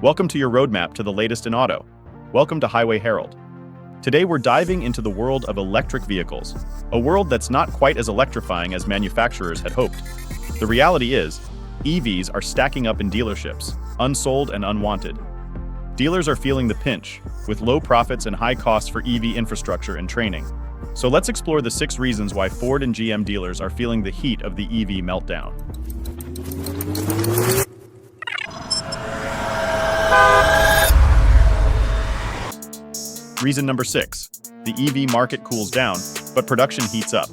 Welcome to your roadmap to the latest in auto. Welcome to Highway Herald. Today we're diving into the world of electric vehicles, a world that's not quite as electrifying as manufacturers had hoped. The reality is, EVs are stacking up in dealerships, unsold and unwanted. Dealers are feeling the pinch, with low profits and high costs for EV infrastructure and training. So let's explore the 6 reasons why Ford and GM dealers are feeling the heat of the EV meltdown. Reason number 6. The EV market cools down, but production heats up.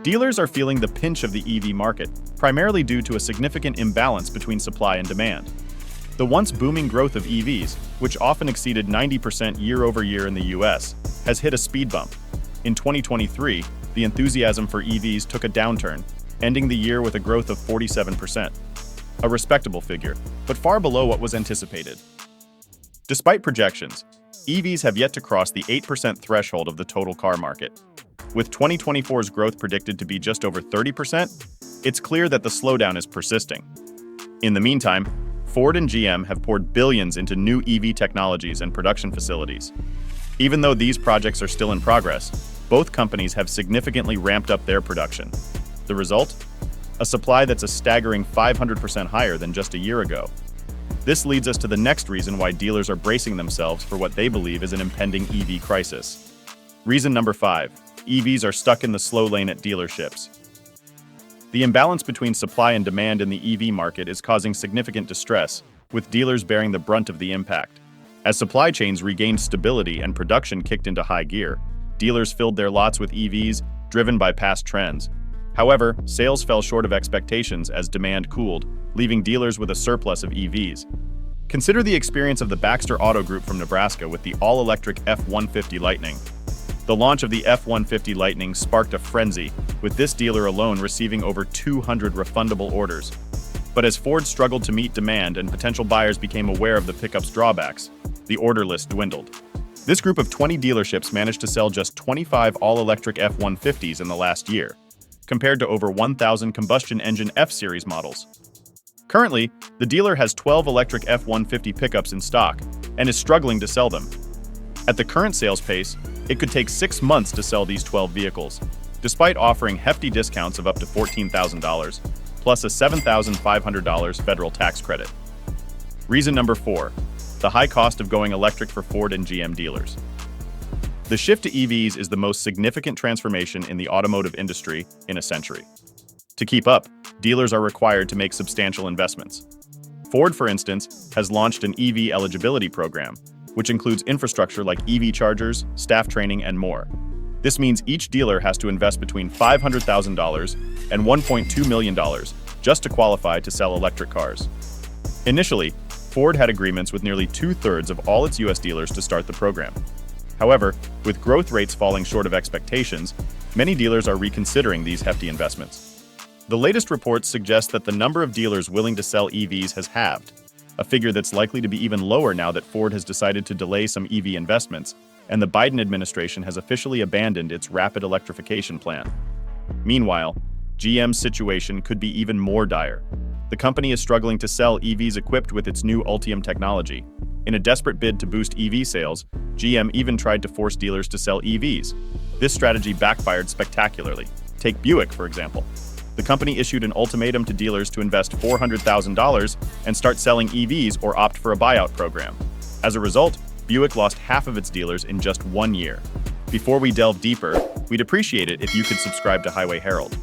Dealers are feeling the pinch of the EV market, primarily due to a significant imbalance between supply and demand. The once booming growth of EVs, which often exceeded 90% year-over-year in the US, has hit a speed bump. In 2023, the enthusiasm for EVs took a downturn, ending the year with a growth of 47%. A respectable figure, but far below what was anticipated. Despite projections, EVs have yet to cross the 8% threshold of the total car market. With 2024's growth predicted to be just over 30%, it's clear that the slowdown is persisting. In the meantime, Ford and GM have poured billions into new EV technologies and production facilities. Even though these projects are still in progress, both companies have significantly ramped up their production. The result? A supply that's a staggering 500% higher than just a year ago. This leads us to the next reason why dealers are bracing themselves for what they believe is an impending EV crisis. Reason number 5. EVs are stuck in the slow lane at dealerships. The imbalance between supply and demand in the EV market is causing significant distress, with dealers bearing the brunt of the impact. As supply chains regained stability and production kicked into high gear, dealers filled their lots with EVs, driven by past trends. However, sales fell short of expectations as demand cooled, leaving dealers with a surplus of EVs. Consider the experience of the Baxter Auto Group from Nebraska with the all-electric F-150 Lightning. The launch of the F-150 Lightning sparked a frenzy, with this dealer alone receiving over 200 refundable orders. But as Ford struggled to meet demand and potential buyers became aware of the pickup's drawbacks, the order list dwindled. This group of 20 dealerships managed to sell just 25 all-electric F-150s in the last year, compared to over 1,000 combustion engine F-Series models. Currently, the dealer has 12 electric F-150 pickups in stock and is struggling to sell them. At the current sales pace, it could take 6 months to sell these 12 vehicles, despite offering hefty discounts of up to $14,000, plus a $7,500 federal tax credit. Reason number 4. The high cost of going electric for Ford and GM dealers. The shift to EVs is the most significant transformation in the automotive industry in a century. To keep up, dealers are required to make substantial investments. Ford, for instance, has launched an EV eligibility program, which includes infrastructure like EV chargers, staff training, and more. This means each dealer has to invest between $500,000 and $1.2 million just to qualify to sell electric cars. Initially, Ford had agreements with nearly 2/3 of all its US dealers to start the program. However, with growth rates falling short of expectations, many dealers are reconsidering these hefty investments. The latest reports suggest that the number of dealers willing to sell EVs has halved, a figure that's likely to be even lower now that Ford has decided to delay some EV investments, and the Biden administration has officially abandoned its rapid electrification plan. Meanwhile, GM's situation could be even more dire. The company is struggling to sell EVs equipped with its new Ultium technology. In a desperate bid to boost EV sales, GM even tried to force dealers to sell EVs. This strategy backfired spectacularly. Take Buick, for example. The company issued an ultimatum to dealers to invest $400,000 and start selling EVs or opt for a buyout program. As a result, Buick lost half of its dealers in just 1 year. Before we delve deeper, we'd appreciate it if you could subscribe to Highway Herald.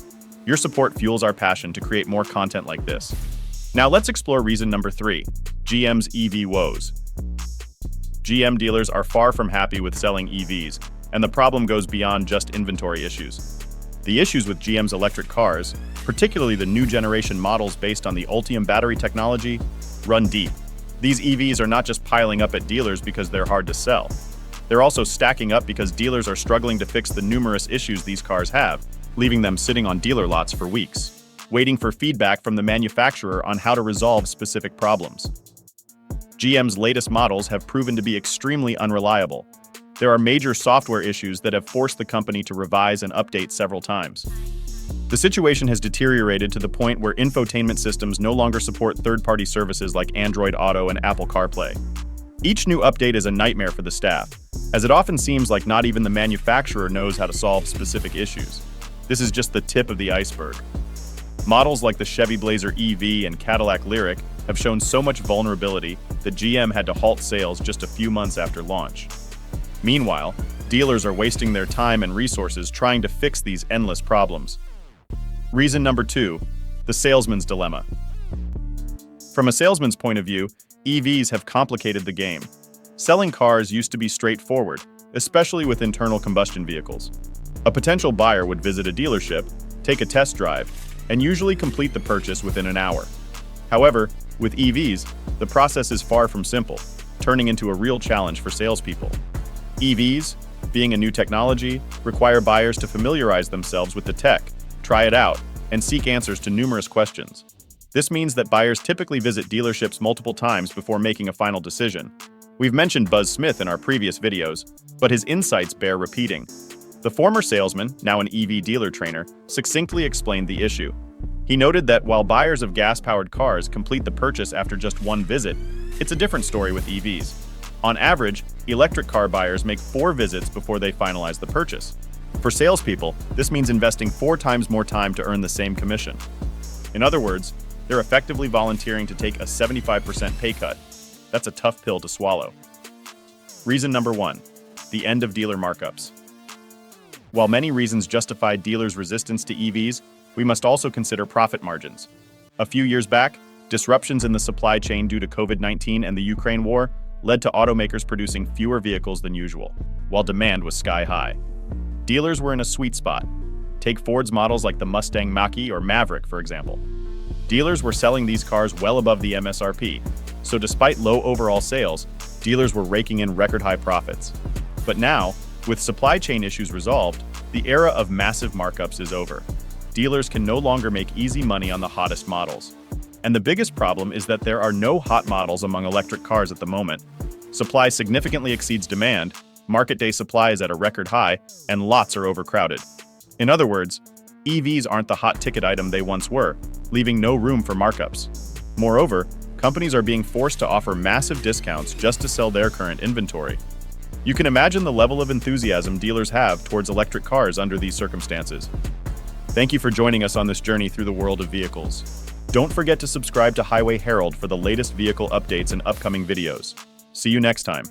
Your support fuels our passion to create more content like this. Now let's explore reason number 3, GM's EV woes. GM dealers are far from happy with selling EVs, and the problem goes beyond just inventory issues. The issues with GM's electric cars, particularly the new generation models based on the Ultium battery technology, run deep. These EVs are not just piling up at dealers because they're hard to sell. They're also stacking up because dealers are struggling to fix the numerous issues these cars have, leaving them sitting on dealer lots for weeks, waiting for feedback from the manufacturer on how to resolve specific problems. GM's latest models have proven to be extremely unreliable. There are major software issues that have forced the company to revise and update several times. The situation has deteriorated to the point where infotainment systems no longer support third-party services like Android Auto and Apple CarPlay. Each new update is a nightmare for the staff, as it often seems like not even the manufacturer knows how to solve specific issues. This is just the tip of the iceberg. Models like the Chevy Blazer EV and Cadillac Lyriq have shown so much vulnerability that GM had to halt sales just a few months after launch. Meanwhile, dealers are wasting their time and resources trying to fix these endless problems. Reason number 2, the salesman's dilemma. From a salesman's point of view, EVs have complicated the game. Selling cars used to be straightforward, especially with internal combustion vehicles. A potential buyer would visit a dealership, take a test drive, and usually complete the purchase within an hour. However, with EVs, the process is far from simple, turning into a real challenge for salespeople. EVs, being a new technology, require buyers to familiarize themselves with the tech, try it out, and seek answers to numerous questions. This means that buyers typically visit dealerships multiple times before making a final decision. We've mentioned Buzz Smith in our previous videos, but his insights bear repeating. The former salesman, now an EV dealer trainer, succinctly explained the issue. He noted that while buyers of gas-powered cars complete the purchase after just one visit, it's a different story with EVs. On average, electric car buyers make 4 visits before they finalize the purchase. For salespeople, this means investing 4 times more time to earn the same commission. In other words, they're effectively volunteering to take a 75% pay cut. That's a tough pill to swallow. Reason number 1, the end of dealer markups. While many reasons justify dealers' resistance to EVs, we must also consider profit margins. A few years back, disruptions in the supply chain due to COVID-19 and the Ukraine war led to automakers producing fewer vehicles than usual, while demand was sky high. Dealers were in a sweet spot. Take Ford's models like the Mustang Mach-E or Maverick, for example. Dealers were selling these cars well above the MSRP, so despite low overall sales, dealers were raking in record-high profits. But now, with supply chain issues resolved, the era of massive markups is over. Dealers can no longer make easy money on the hottest models. And the biggest problem is that there are no hot models among electric cars at the moment. Supply significantly exceeds demand, market day supply is at a record high, and lots are overcrowded. In other words, EVs aren't the hot ticket item they once were, leaving no room for markups. Moreover, companies are being forced to offer massive discounts just to sell their current inventory. You can imagine the level of enthusiasm dealers have towards electric cars under these circumstances. Thank you for joining us on this journey through the world of vehicles. Don't forget to subscribe to Highway Herald for the latest vehicle updates and upcoming videos. See you next time.